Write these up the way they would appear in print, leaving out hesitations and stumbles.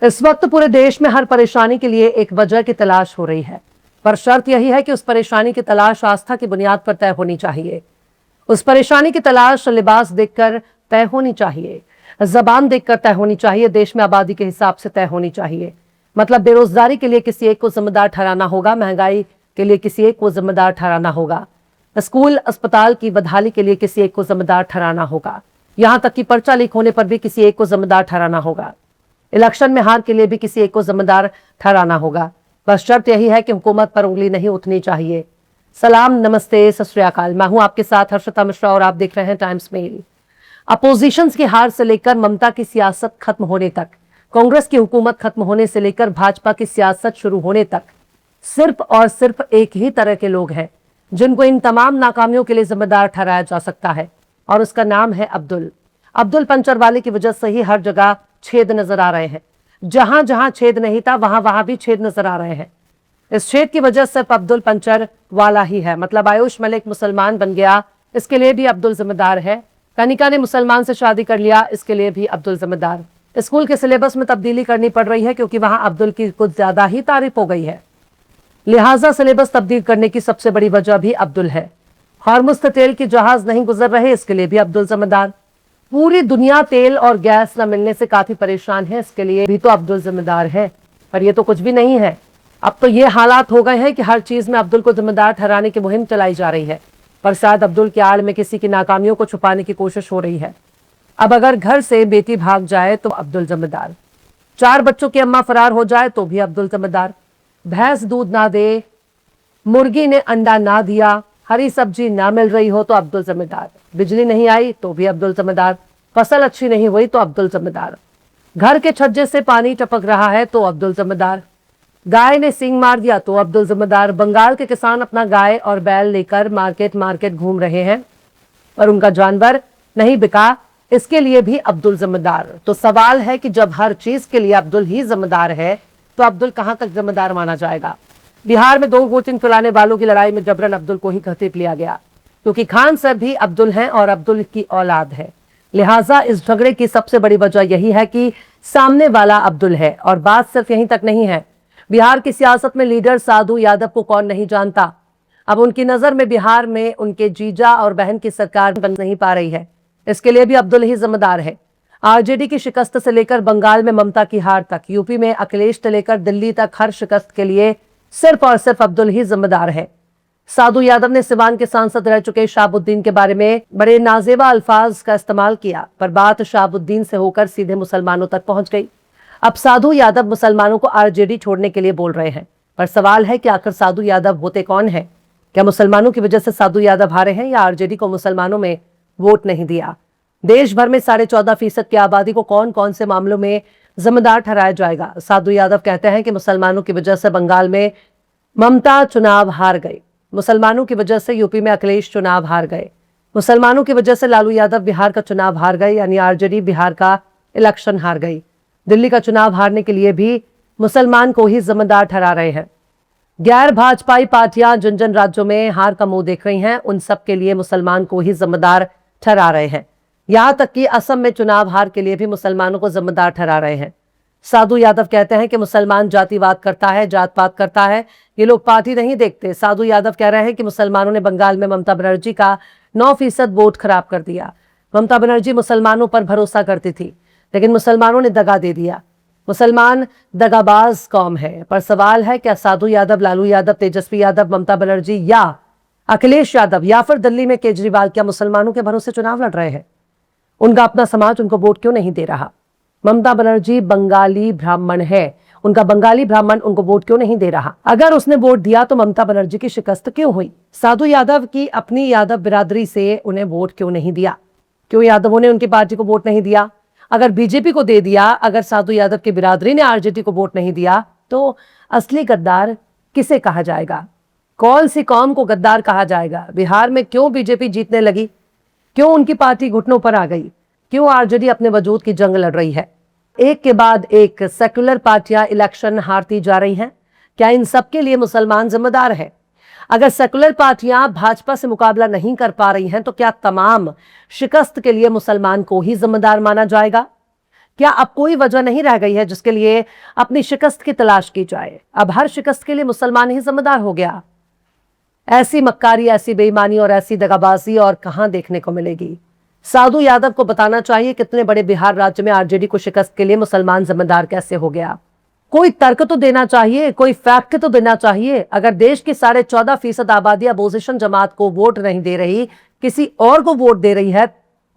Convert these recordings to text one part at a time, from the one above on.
इस वक्त पूरे देश में हर परेशानी के लिए एक वजह की तलाश हो रही है, पर शर्त यही है कि उस परेशानी की तलाश आस्था की बुनियाद पर तय होनी चाहिए। उस परेशानी की तलाश लिबास देखकर तय होनी चाहिए, जबान देखकर तय होनी चाहिए, देश में आबादी के हिसाब से तय होनी चाहिए। मतलब बेरोजगारी के लिए किसी एक को जिम्मेदार ठहराना होगा, महंगाई के लिए किसी एक को जिम्मेदार ठहराना होगा, स्कूल अस्पताल की बदहाली के लिए किसी एक को जिम्मेदार ठहराना होगा, यहां तक कि पर्चा लीक होने पर भी किसी एक को जिम्मेदार ठहराना होगा, इलेक्शन में हार के लिए भी किसी एक को जिम्मेदार ठहराना होगा। बस शर्त यही है कि हुकूमत पर उंगली नहीं उठनी चाहिए। सलाम, नमस्ते, सत श्री अकाल। मैं हूं आपके साथ हर्षिता मिश्रा और आप देख रहे हैं टाइम्स मेल। अपोजिशंस की हार से लेकर ममता की सियासत खत्म होने तक, कांग्रेस की हुकूमत खत्म होने से लेकर भाजपा की सियासत शुरू होने तक सिर्फ और सिर्फ एक ही तरह के लोग हैं जिनको इन तमाम नाकामियों के लिए जिम्मेदार ठहराया जा सकता है, और उसका नाम है अब्दुल पंचर वाले की वजह से ही हर जगह छेद नजर आ रहे हैं। जहां जहां छेद नहीं था वहां वहां भी छेद नजर आ रहे हैं। इस छेद की वजह सिर्फ अब्दुल पंचर वाला ही है। मतलब आयुष मलिक मुसलमान बन गया, इसके लिए भी अब्दुल जिम्मेदार है। कनिका ने मुसलमान से शादी कर लिया, इसके लिए भी अब्दुल जिम्मेदार। स्कूल के सिलेबस में तब्दीली करनी पड़ रही है क्योंकि वहां अब्दुल की कुछ ज्यादा ही तारीफ हो गई है, लिहाजा सिलेबस तब्दील करने की सबसे बड़ी वजह भी अब्दुल है। हॉर्मुज़ से तेल की जहाज नहीं गुजर रहे, इसके लिए भी अब्दुल जिम्मेदार। पूरी दुनिया तेल और गैस न मिलने से काफी परेशान है, इसके लिए भी तो अब्दुल जिम्मेदार है। पर ये तो कुछ भी नहीं है। अब तो ये हालात हो गए हैं कि हर चीज में अब्दुल को जिम्मेदार ठहराने की मुहिम चलाई जा रही है, पर शायद अब्दुल के आड़ में किसी की नाकामियों को छुपाने की कोशिश हो रही है। अब अगर घर से बेटी भाग जाए तो अब्दुल जिम्मेदार, 4 बच्चों की अम्मा फरार हो जाए तो भी अब्दुल जिम्मेदार, भैंस दूध ना दे, मुर्गी ने अंडा ना दिया, हरी सब्जी ना मिल रही हो तो अब्दुल जिम्मेदार, बिजली नहीं आई तो भी अब्दुल जिम्मेदार, फसल अच्छी नहीं हुई तो अब्दुल जिम्मेदार, घर के छज्जे से पानी टपक रहा है तो अब्दुल जिम्मेदार, गाय ने सींग मार दिया तो अब्दुल जिम्मेदार। बंगाल के किसान अपना गाय और बैल लेकर मार्केट घूम रहे हैं पर उनका जानवर नहीं बिका, इसके लिए भी अब्दुल जिम्मेदार। तो सवाल है कि जब हर चीज के लिए अब्दुल ही जिम्मेदार है तो अब्दुल कहां तक जिम्मेदार माना जाएगा। बिहार में 2 वोटिंग फैलाने वालों की लड़ाई में जबरन अब्दुल को ही घसीट लिया गया, क्योंकि खान साहब भी अब्दुल हैं और अब्दुल की औलाद है। लिहाजा इस झगड़े की सबसे बड़ी वजह यही है कि सामने वाला अब्दुल है। और बात सिर्फ यहीं तक नहीं है, बिहार की सियासत में लीडर साधु यादव को कौन नहीं जानता। अब उनकी नजर में बिहार में उनके जीजा और बहन की सरकार बन नहीं पा रही है, इसके लिए भी अब्दुल ही जिम्मेदार है। आरजेडी की शिकस्त से लेकर बंगाल में ममता की हार तक, यूपी में अखिलेश से लेकर दिल्ली तक हर शिकस्त के लिए सिर्फ और सिर्फ अब्दुल ही जिम्मेदार है। साधु यादव ने सिवान के सांसद रह चुके शहाबुद्दीन के बारे में बड़े नाजेबा अल्फाज का इस्तेमाल किया, पर बात शहाबुद्दीन से होकर सीधे मुसलमानों तक पहुंच गई। अब साधु यादव मुसलमानों को आरजेडी छोड़ने के लिए बोल रहे हैं, पर सवाल है कि आखिर साधु यादव होते कौन है? क्या मुसलमानों की वजह से साधु यादव हारे हैं या आरजेडी को मुसलमानों में वोट नहीं दिया? देश भर में 14.5% की आबादी को कौन कौन से मामलों में जिम्मेदार ठहराया जाएगा? साधु यादव कहते हैं कि मुसलमानों की वजह से बंगाल में ममता चुनाव हार गई, मुसलमानों की वजह से यूपी में अखिलेश चुनाव हार गए, मुसलमानों की वजह से लालू यादव बिहार का चुनाव हार गए, यानी आरजेडी बिहार का इलेक्शन हार गई। दिल्ली का चुनाव हारने के लिए भी मुसलमान को ही जिम्मेदार ठहरा रहे हैं। गैर भाजपाई पार्टियां जिन जिन राज्यों में हार का मुंह देख रही हैं, उन सब के लिए मुसलमान को ही जिम्मेदार ठहरा रहे हैं। यहां तक कि असम में चुनाव हार के लिए भी मुसलमानों को जिम्मेदार ठहरा रहे हैं। साधु यादव कहते हैं कि मुसलमान जातिवाद करता है, जात पात करता है, ये लोग पार्टी नहीं देखते। साधु यादव कह रहे हैं कि मुसलमानों ने बंगाल में ममता बनर्जी का 9% वोट खराब कर दिया। ममता बनर्जी मुसलमानों पर भरोसा करती थी, लेकिन मुसलमानों ने दगा दे दिया। मुसलमान दगाबाज कौम है। पर सवाल है, क्या साधु यादव, लालू यादव, तेजस्वी यादव, ममता बनर्जी या अखिलेश यादव या फिर दिल्ली में केजरीवाल क्या मुसलमानों के भरोसे चुनाव लड़ रहे हैं? उनका अपना समाज उनको वोट क्यों नहीं दे रहा? ममता बनर्जी बंगाली ब्राह्मण है, उनका बंगाली ब्राह्मण उनको वोट क्यों नहीं दे रहा? अगर उसने वोट दिया तो ममता बनर्जी की शिकस्त क्यों हुई? साधु यादव की अपनी यादव बिरादरी से उन्हें वोट क्यों नहीं दिया? क्यों यादवों ने उनकी पार्टी को वोट नहीं दिया? अगर बीजेपी को दे दिया, अगर साधु यादव की बिरादरी ने आरजेडी को वोट नहीं दिया, तो असली गद्दार किसे कहा जाएगा? कौन सी कौम को गद्दार कहा जाएगा? बिहार में क्यों बीजेपी जीतने लगी? क्यों उनकी पार्टी घुटनों पर आ गई? क्यों आरजेडी अपने वजूद की जंग लड़ रही है? एक के बाद एक सेक्युलर पार्टियां इलेक्शन हारती जा रही हैं। क्या इन सब के लिए मुसलमान जिम्मेदार है? अगर सेक्युलर पार्टियां भाजपा से मुकाबला नहीं कर पा रही हैं, तो क्या तमाम शिकस्त के लिए मुसलमान को ही जिम्मेदार माना जाएगा? क्या अब कोई वजह नहीं रह गई है जिसके लिए अपनी शिकस्त की तलाश की जाए? अब हर शिकस्त के लिए मुसलमान ही जिम्मेदार हो गया। ऐसी मक्कारी, ऐसी बेईमानी और ऐसी दगाबाजी और कहां देखने को मिलेगी? साधु यादव को बताना चाहिए कितने बड़े बिहार राज्य में आरजेडी को शिकस्त के लिए मुसलमान जिम्मेदार कैसे हो गया। कोई तर्क तो देना चाहिए, कोई फैक्ट तो देना चाहिए। अगर देश की 14.5% आबादी अपोजिशन जमात को वोट नहीं दे रही, किसी और को वोट दे रही है,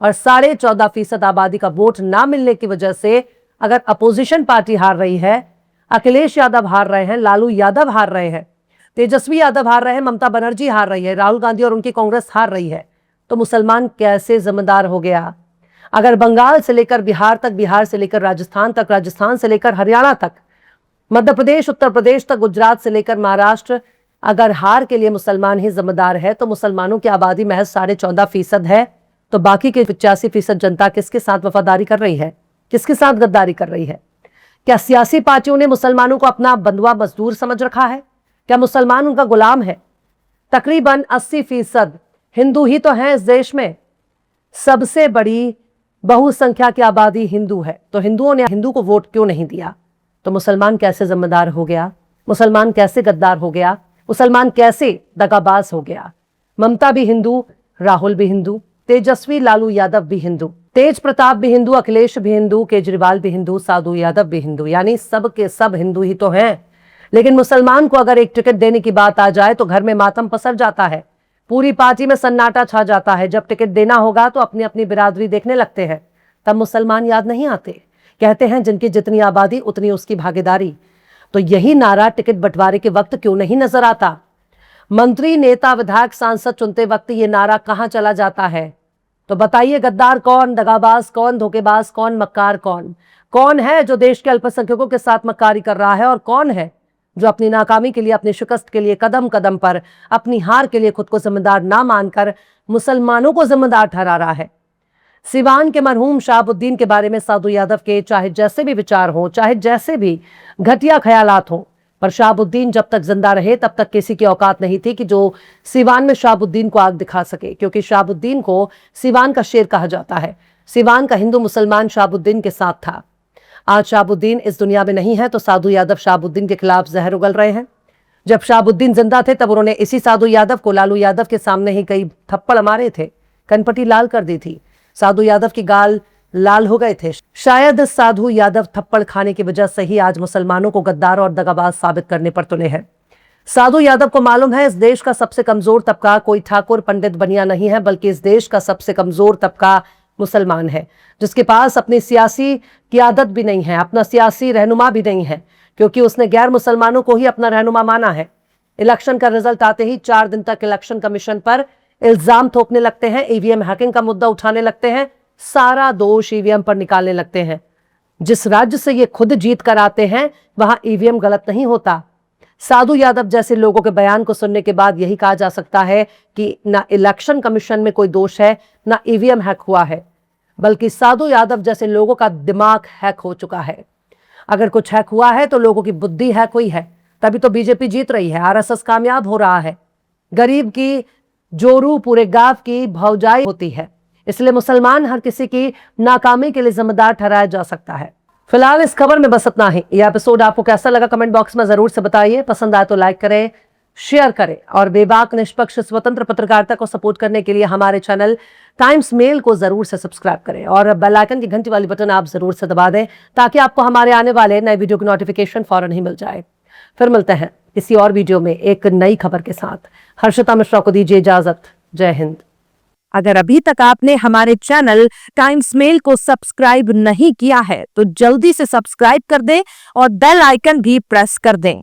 और 14.5% आबादी का वोट ना मिलने की वजह से अगर अपोजिशन पार्टी हार रही है, अखिलेश यादव हार रहे हैं, लालू यादव हार रहे हैं, तेजस्वी यादव हार रहे हैं, ममता बनर्जी हार रही है, राहुल गांधी और उनकी कांग्रेस हार रही है, तो मुसलमान कैसे जिम्मेदार हो गया? अगर बंगाल से लेकर बिहार तक, बिहार से लेकर राजस्थान तक, राजस्थान से लेकर हरियाणा तक, मध्य प्रदेश, उत्तर प्रदेश तक, गुजरात से लेकर महाराष्ट्र, अगर हार के लिए मुसलमान ही जिम्मेदार है, तो मुसलमानों की आबादी महज 14.5% है, तो बाकी के 85% जनता किसके साथ वफादारी कर रही है, किसके साथ गद्दारी कर रही है? क्या सियासी पार्टियों ने मुसलमानों को अपना बंधुआ मजदूर समझ रखा है? क्या मुसलमान उनका गुलाम है? तकरीबन 80% हिंदू ही तो हैं इस देश में। सबसे बड़ी बहुसंख्या की आबादी हिंदू है, तो हिंदुओं ने हिंदू को वोट क्यों नहीं दिया? तो मुसलमान कैसे जिम्मेदार हो गया? मुसलमान कैसे गद्दार हो गया? मुसलमान कैसे दगाबाज हो गया? ममता भी हिंदू, राहुल भी हिंदू, तेजस्वी लालू यादव भी हिंदू, तेज प्रताप भी हिंदू, अखिलेश भी हिंदू, केजरीवाल भी हिंदू, साधु यादव भी हिंदू, यानी सब के सब हिंदू ही तो हैं। लेकिन मुसलमान को अगर एक टिकट देने की बात आ जाए तो घर में मातम पसर जाता है, पूरी पार्टी में सन्नाटा छा जाता है। जब टिकट देना होगा तो अपनी अपनी बिरादरी देखने लगते हैं, तब मुसलमान याद नहीं आते। कहते हैं जिनकी जितनी आबादी उतनी उसकी भागीदारी। तो यही नारा टिकट बंटवारे के वक्त क्यों नहीं नजर आता? मंत्री, नेता, विधायक, सांसद चुनते वक्त ये नारा कहां चला जाता है? तो बताइए, गद्दार कौन, दगाबाज कौन, धोखेबाज कौन, मक्कार कौन? कौन है जो देश के अल्पसंख्यकों के साथ मक्कारी कर रहा है, और कौन है जो अपनी नाकामी के लिए, अपनी शिकस्त के लिए, कदम कदम पर अपनी हार के लिए खुद को जिम्मेदार ना मानकर मुसलमानों को जिम्मेदार ठहरा रहा है? सिवान के मरहूम शहाबुद्दीन के बारे में साधु यादव के चाहे जैसे भी विचार हो, चाहे जैसे भी घटिया ख्यालात हो, पर शहाबुद्दीन जब तक जिंदा रहे तब तक किसी की औकात नहीं थी कि जो सिवान में शहाबुद्दीन को आग दिखा सके, क्योंकि शहाबुद्दीन को सिवान का शेर कहा जाता है। सिवान का हिंदू मुसलमान शहाबुद्दीन के साथ था। आज शहाबुद्दीन इस दुनिया में नहीं है तो साधु यादव शहाबुद्दीन के खिलाफ जहर उगल रहे हैं। जब शहाबुद्दीन जिंदा थे तब उन्होंने इसी साधु यादव को लालू यादव के सामने ही कई थप्पड़ मारे थे, कनपटी लाल कर दी थी, साधु यादव की गाल लाल हो गए थे। शायद साधु यादव थप्पड़ खाने की वजह से ही आज मुसलमानों को गद्दार और दगाबाज साबित करने पर तुले हैं। साधु यादव को मालूम है इस देश का सबसे कमजोर तबका कोई ठाकुर, पंडित, बनिया नहीं है, बल्कि इस देश का सबसे कमजोर तबका मुसलमान है, जिसके पास अपनी सियासी क़ियादत भी नहीं है, अपना सियासी रहनुमा भी नहीं है, क्योंकि उसने गैर मुसलमानों को ही अपना रहनुमा माना है। इलेक्शन का रिजल्ट आते ही 4 दिन तक इलेक्शन कमीशन पर इल्जाम थोपने लगते हैं, ईवीएम हैकिंग का मुद्दा उठाने लगते हैं, सारा दोष ईवीएम पर निकालने लगते हैं। जिस राज्य से ये खुद जीत कर आते हैं वहां ईवीएम गलत नहीं होता। साधु यादव जैसे लोगों के बयान को सुनने के बाद यही कहा जा सकता है कि ना इलेक्शन कमीशन में कोई दोष है, ना ईवीएम हैक हुआ है, बल्कि साधु यादव जैसे लोगों का दिमाग हैक हो चुका है। अगर कुछ हैक हुआ है तो लोगों की बुद्धि हैक हुई है, तभी तो बीजेपी जीत रही है, आरएसएस कामयाब हो रहा है। गरीब की जोरू पूरे गांव की भौजाई होती है, इसलिए मुसलमान हर किसी की नाकामी के लिए जिम्मेदार ठहराया जा सकता है। फिलहाल इस खबर में बस इतना ही। यह एपिसोड आपको कैसा लगा कमेंट बॉक्स में जरूर से बताइए। पसंद आए तो लाइक करें, शेयर करें, और बेबाक, निष्पक्ष, स्वतंत्र पत्रकारिता को सपोर्ट करने के लिए हमारे चैनल टाइम्स मेल को जरूर से सब्सक्राइब करें, और बेल आइकन की घंटी वाली बटन आप जरूर से दबा दें ताकि आपको हमारे आने वाले नए वीडियो की नोटिफिकेशन फौरन ही मिल जाए। फिर मिलते हैं किसी और वीडियो में एक नई खबर के साथ। हर्षिता मिश्रा को दीजिए इजाजत। जय हिंद। अगर अभी तक आपने हमारे चैनल टाइम्स मेल को सब्सक्राइब नहीं किया है तो जल्दी से सब्सक्राइब कर दें और बेल आइकन भी प्रेस कर दें।